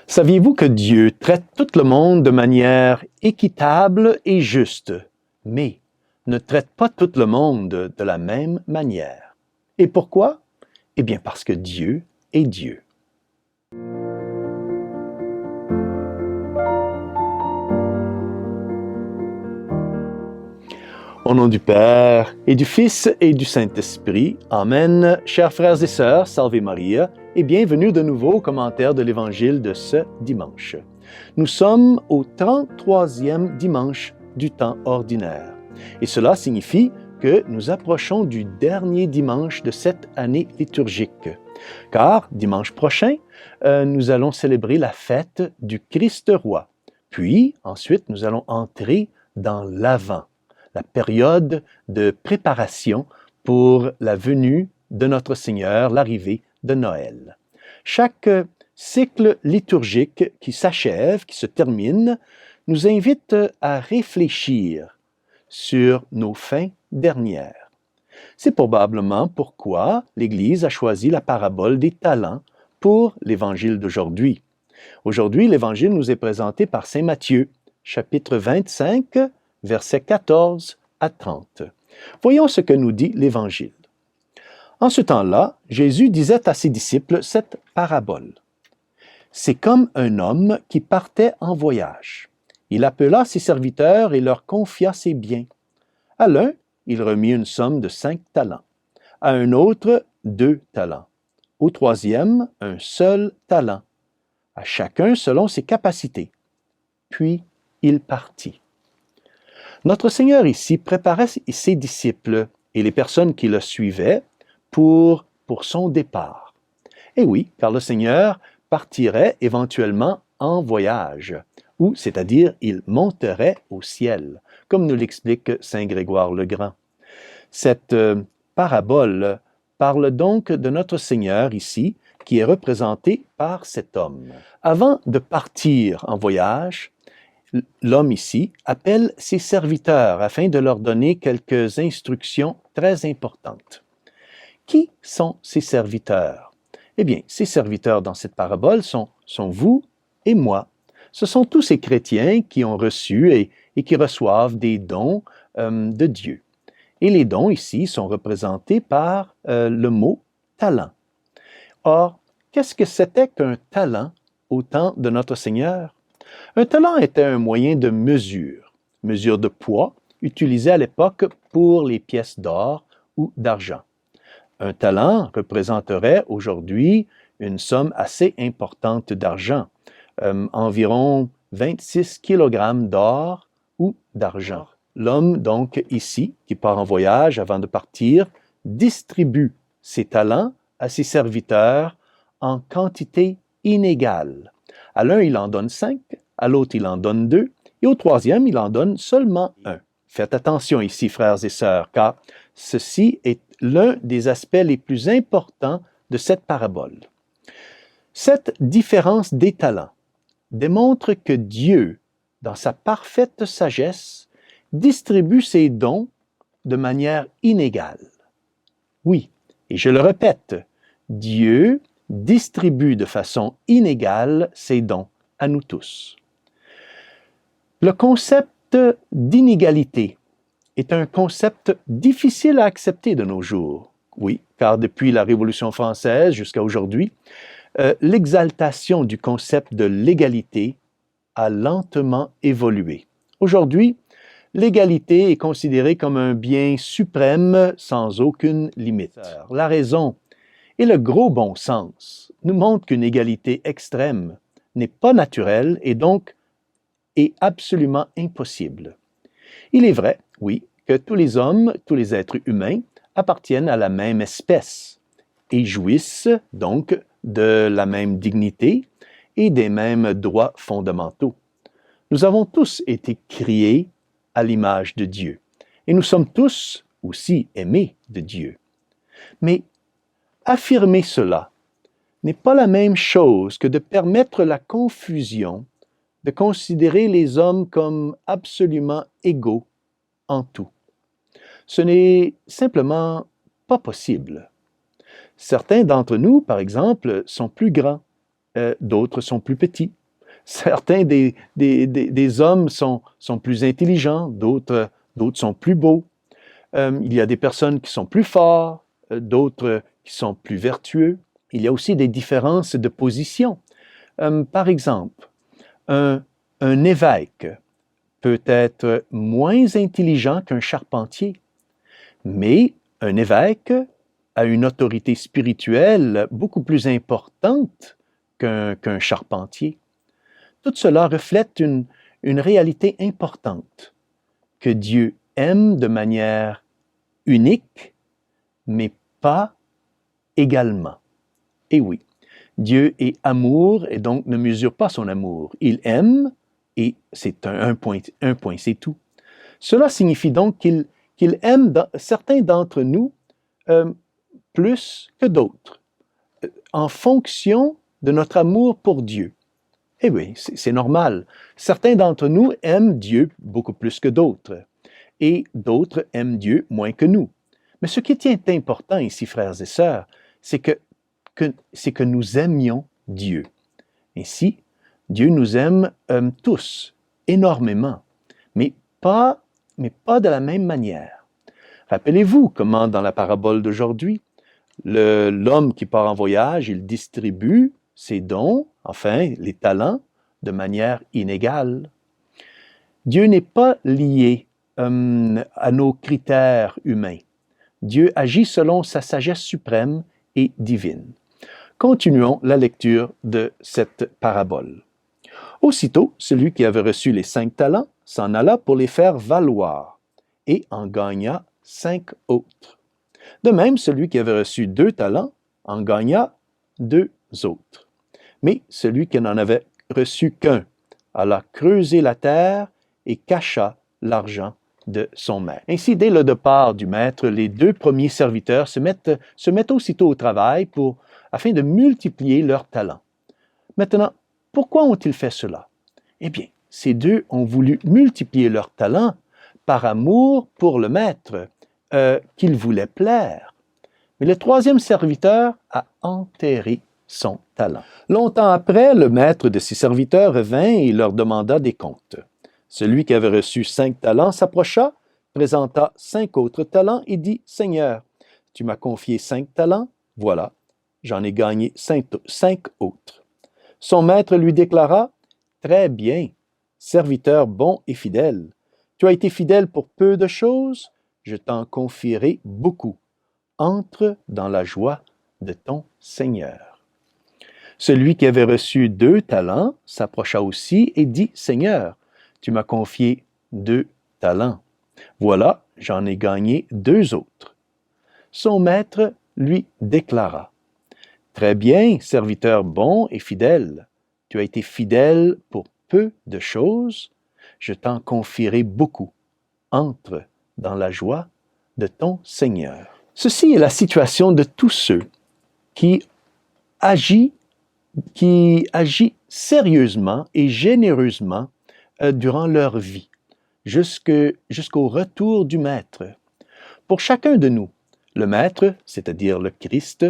Saviez-vous que Dieu traite tout le monde de manière équitable et juste, mais ne traite pas tout le monde de la même manière? Et pourquoi? Eh bien parce que Dieu est Dieu. Au nom du Père, et du Fils, et du Saint-Esprit. Amen. Chers frères et sœurs, Salve Maria, et bienvenue de nouveau au commentaire de l'Évangile de ce dimanche. Nous sommes au 33e dimanche du temps ordinaire. Et cela signifie que nous approchons du dernier dimanche de cette année liturgique. Car dimanche prochain, nous allons célébrer la fête du Christ roi. Puis, ensuite, nous allons entrer dans l'Avent, la période de préparation pour la venue de notre Seigneur, l'arrivée de Noël. Chaque cycle liturgique qui s'achève, qui se termine, nous invite à réfléchir sur nos fins dernières. C'est probablement pourquoi l'Église a choisi la parabole des talents pour l'Évangile d'aujourd'hui. Aujourd'hui, l'Évangile nous est présenté par Saint Matthieu, chapitre 25, versets 14 à 30. Voyons ce que nous dit l'Évangile. En ce temps-là, Jésus disait à ses disciples cette parabole. C'est comme un homme qui partait en voyage. Il appela ses serviteurs et leur confia ses biens. À l'un, il remit une somme de 5 talents. À un autre, 2 talents. Au troisième, un seul talent. À chacun selon ses capacités. Puis, il partit. Notre Seigneur ici préparait ses disciples et les personnes qui le suivaient pour son départ. Et oui, car le Seigneur partirait éventuellement en voyage, ou c'est-à-dire il monterait au ciel, comme nous l'explique Saint Grégoire le Grand. Cette parabole parle donc de notre Seigneur ici, qui est représenté par cet homme. Avant de partir en voyage, l'homme ici appelle ses serviteurs afin de leur donner quelques instructions très importantes. Qui sont ces serviteurs? Eh bien, ces serviteurs dans cette parabole sont vous et moi. Ce sont tous ces chrétiens qui ont reçu et qui reçoivent des dons de Dieu. Et les dons ici sont représentés par le mot talent. Or, qu'est-ce que c'était qu'un talent au temps de notre Seigneur? Un talent était un moyen de mesure de poids, utilisé à l'époque pour les pièces d'or ou d'argent. Un talent représenterait aujourd'hui une somme assez importante d'argent, environ 26 kg d'or ou d'argent. L'homme, donc, ici, qui part en voyage avant de partir, distribue ses talents à ses serviteurs en quantité inégale. À l'un, il en donne 5, à l'autre, il en donne 2, et au troisième, il en donne seulement 1. Faites attention ici, frères et sœurs, car ceci est l'un des aspects les plus importants de cette parabole. Cette différence des talents démontre que Dieu, dans sa parfaite sagesse, distribue ses dons de manière inégale. Oui, et je le répète, Dieu distribue de façon inégale ses dons à nous tous. Le concept d'inégalité est un concept difficile à accepter de nos jours. Oui, car depuis la Révolution française jusqu'à aujourd'hui, l'exaltation du concept de l'égalité a lentement évolué. Aujourd'hui, l'égalité est considérée comme un bien suprême sans aucune limite. La raison et le gros bon sens nous montrent qu'une égalité extrême n'est pas naturelle et donc est absolument impossible. Il est vrai, oui, que tous les hommes, tous les êtres humains appartiennent à la même espèce et jouissent donc de la même dignité et des mêmes droits fondamentaux. Nous avons tous été créés à l'image de Dieu et nous sommes tous aussi aimés de Dieu. Mais affirmer cela n'est pas la même chose que de permettre la confusion de considérer les hommes comme absolument égaux en tout. Ce n'est simplement pas possible. Certains d'entre nous, par exemple, sont plus grands, d'autres sont plus petits. Certains des hommes sont plus intelligents, d'autres sont plus beaux. Il y a des personnes qui sont plus fortes, d'autres qui sont plus vertueux. Il y a aussi des différences de position. Par exemple, un évêque peut être moins intelligent qu'un charpentier, mais un évêque a une autorité spirituelle beaucoup plus importante qu'un charpentier. Tout cela reflète une réalité importante, que Dieu aime de manière unique, mais pas également. Et oui, Dieu est amour et donc ne mesure pas son amour. Il aime et c'est un point, c'est tout. Cela signifie donc qu'il aime certains d'entre nous plus que d'autres, en fonction de notre amour pour Dieu. Eh oui, c'est normal. Certains d'entre nous aiment Dieu beaucoup plus que d'autres, et d'autres aiment Dieu moins que nous. Mais ce qui est important ici, frères et sœurs, c'est que nous aimions Dieu. Ainsi, Dieu nous aime tous, énormément, mais pas de la même manière. Rappelez-vous comment, dans la parabole d'aujourd'hui, l'homme qui part en voyage, il distribue ses dons, enfin, les talents, de manière inégale. Dieu n'est pas lié à nos critères humains. Dieu agit selon sa sagesse suprême et divine. Continuons la lecture de cette parabole. Aussitôt, celui qui avait reçu les 5 talents s'en alla pour les faire valoir et en gagna 5 autres. De même, celui qui avait reçu 2 talents en gagna 2 autres. Mais celui qui n'en avait reçu qu'un alla creuser la terre et cacha l'argent de son maître. Ainsi, dès le départ du maître, les 2 premiers serviteurs se mettent aussitôt au travail afin de multiplier leurs talents. Maintenant, pourquoi ont-ils fait cela? Eh bien, ces 2 ont voulu multiplier leurs talents par amour pour le maître, qu'il voulait plaire. Mais le 3e serviteur a enterré son talent. Longtemps après, le maître de ses serviteurs revint et leur demanda des comptes. Celui qui avait reçu 5 talents s'approcha, présenta 5 autres talents et dit, « Seigneur, tu m'as confié 5 talents, voilà, j'en ai gagné 5 autres. » Son maître lui déclara, « Très bien, serviteur bon et fidèle. Tu as été fidèle pour peu de choses, je t'en confierai beaucoup. Entre dans la joie de ton Seigneur. » Celui qui avait reçu 2 talents s'approcha aussi et dit, « Seigneur, tu m'as confié 2 talents. Voilà, j'en ai gagné 2 autres. » Son maître lui déclara, « Très bien, serviteur bon et fidèle. Tu as été fidèle pour peu de choses, je t'en confierai beaucoup. Entre dans la joie de ton Seigneur. » Ceci est la situation de tous ceux qui agissent sérieusement et généreusement durant leur vie, jusqu'au retour du Maître. Pour chacun de nous, le Maître, c'est-à-dire le Christ,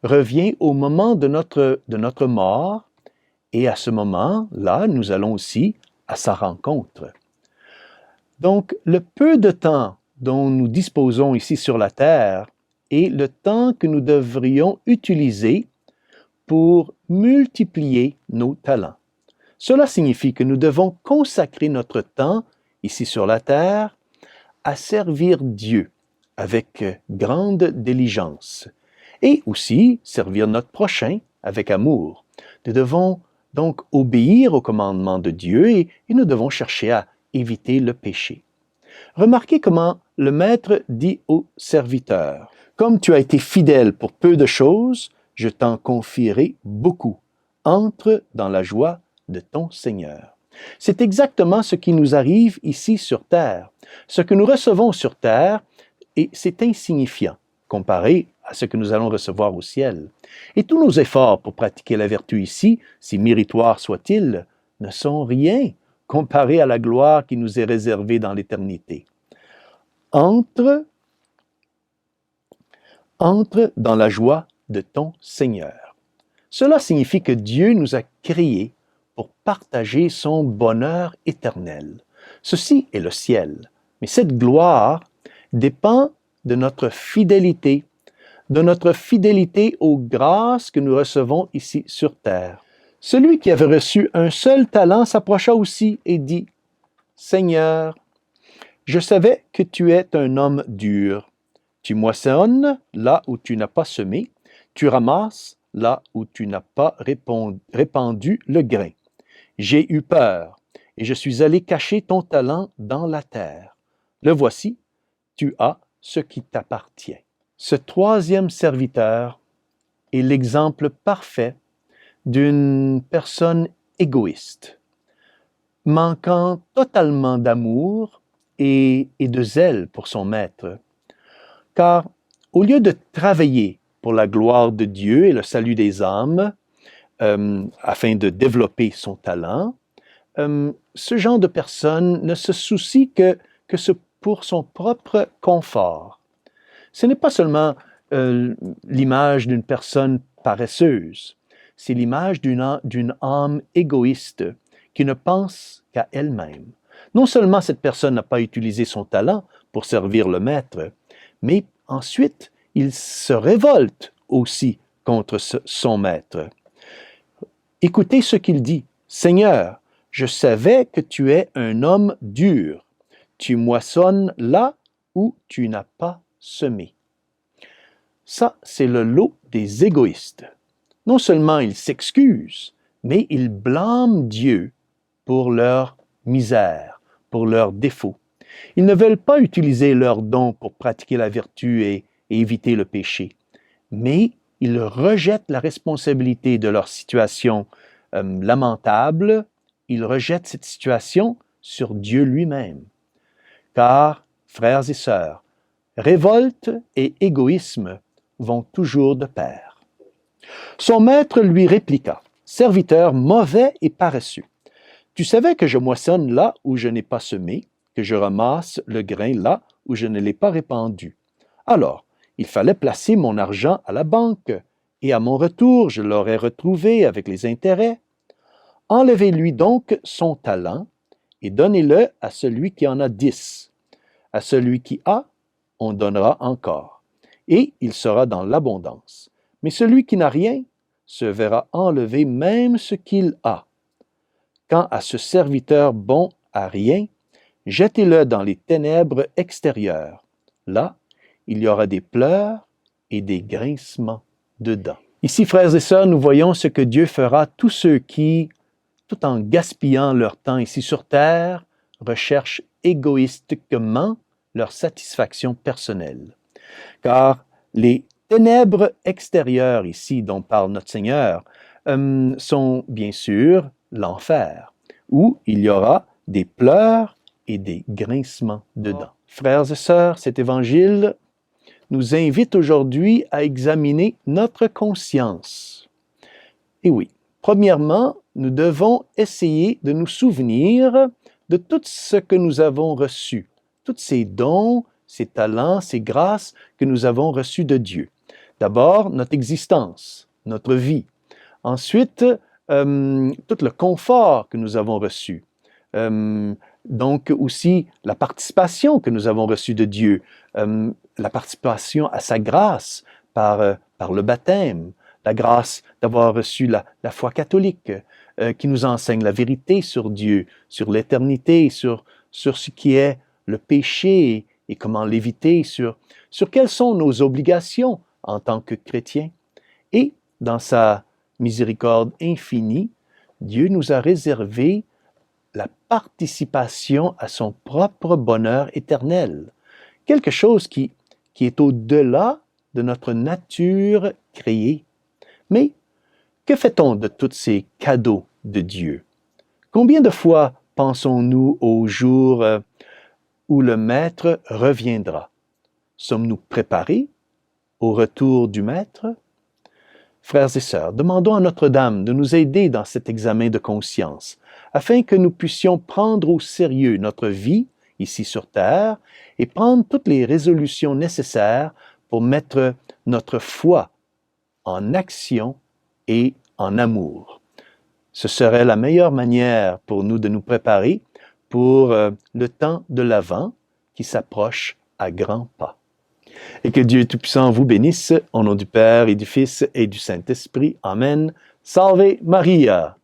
revient au moment de notre mort, et à ce moment-là, nous allons aussi à sa rencontre. Donc, le peu de temps dont nous disposons ici sur la terre est le temps que nous devrions utiliser pour multiplier nos talents. Cela signifie que nous devons consacrer notre temps ici sur la terre à servir Dieu avec grande diligence et aussi servir notre prochain avec amour. Nous devons donc obéir au commandement de Dieu et nous devons chercher à éviter le péché. Remarquez comment le Maître dit au serviteur, « Comme tu as été fidèle pour peu de choses, je t'en confierai beaucoup. Entre dans la joie de ton Seigneur. » C'est exactement ce qui nous arrive ici sur terre. Ce que nous recevons sur terre, et c'est insignifiant comparé à ce que nous allons recevoir au ciel. Et tous nos efforts pour pratiquer la vertu ici, si méritoires soient-ils, ne sont rien comparé à la gloire qui nous est réservée dans l'éternité. Entre dans la joie de ton Seigneur. Cela signifie que Dieu nous a créés pour partager son bonheur éternel. Ceci est le ciel. Mais cette gloire dépend de notre fidélité aux grâces que nous recevons ici sur terre. Celui qui avait reçu un seul talent s'approcha aussi et dit, « Seigneur, je savais que tu es un homme dur. Tu moissonnes là où tu n'as pas semé, tu ramasses là où tu n'as pas répandu le grain. J'ai eu peur, et je suis allé cacher ton talent dans la terre. Le voici, tu as ce qui t'appartient. » Ce troisième serviteur est l'exemple parfait d'une personne égoïste, manquant totalement d'amour et de zèle pour son maître. Car au lieu de travailler pour la gloire de Dieu et le salut des âmes, afin de développer son talent, ce genre de personne ne se soucie que pour son propre confort. Ce n'est pas seulement l'image d'une personne paresseuse, c'est l'image d'une âme égoïste qui ne pense qu'à elle-même. Non seulement cette personne n'a pas utilisé son talent pour servir le maître, mais ensuite, il se révolte aussi contre son maître. Écoutez ce qu'il dit. « Seigneur, je savais que tu es un homme dur. Tu moissonnes là où tu n'as pas semé. » Ça, c'est le lot des égoïstes. Non seulement ils s'excusent, mais ils blâment Dieu pour leur misère, pour leurs défauts. Ils ne veulent pas utiliser leurs dons pour pratiquer la vertu et éviter le péché, mais ils rejettent la responsabilité de leur situation lamentable, ils rejettent cette situation sur Dieu lui-même. Car, frères et sœurs, révolte et égoïsme vont toujours de pair. Son maître lui répliqua, « Serviteur mauvais et paresseux, tu savais que je moissonne là où je n'ai pas semé, que je ramasse le grain là où je ne l'ai pas répandu. Alors, il fallait placer mon argent à la banque, et à mon retour, je l'aurais retrouvé avec les intérêts. Enlevez-lui donc son talent et donnez-le à celui qui en a 10. À celui qui a, on donnera encore, et il sera dans l'abondance. Mais celui qui n'a rien se verra enlever même ce qu'il a. Quant à ce serviteur bon à rien, jetez-le dans les ténèbres extérieures. Là, il y aura des pleurs et des grincements de dents. » Ici, frères et sœurs, nous voyons ce que Dieu fera à tous ceux qui, tout en gaspillant leur temps ici sur terre, recherchent égoïstiquement leur satisfaction personnelle. Car les ténèbres extérieures ici dont parle notre Seigneur sont bien sûr l'enfer, où il y aura des pleurs et des grincements de dents. Frères et sœurs, cet évangile nous invite aujourd'hui à examiner notre conscience. Et oui, premièrement, nous devons essayer de nous souvenir de tout ce que nous avons reçu, tous ces dons, ces talents, ces grâces que nous avons reçus de Dieu. D'abord, notre existence, notre vie. Ensuite, tout le confort que nous avons reçu. Donc aussi la participation que nous avons reçue de Dieu, la participation à sa grâce par le baptême, la grâce d'avoir reçu la foi catholique qui nous enseigne la vérité sur Dieu, sur l'éternité, sur ce qui est le péché et comment l'éviter, sur quelles sont nos obligations en tant que chrétiens. Et dans sa miséricorde infinie, Dieu nous a réservé la participation à son propre bonheur éternel, quelque chose qui est au-delà de notre nature créée. Mais que fait-on de tous ces cadeaux de Dieu? Combien de fois pensons-nous au jour où le Maître reviendra? Sommes-nous préparés au retour du Maître? Frères et sœurs, demandons à Notre-Dame de nous aider dans cet examen de conscience, afin que nous puissions prendre au sérieux notre vie ici sur terre et prendre toutes les résolutions nécessaires pour mettre notre foi en action et en amour. Ce serait la meilleure manière pour nous de nous préparer pour le temps de l'Avent qui s'approche à grands pas. Et que Dieu Tout-Puissant vous bénisse, au nom du Père et du Fils et du Saint-Esprit. Amen. Salve Maria!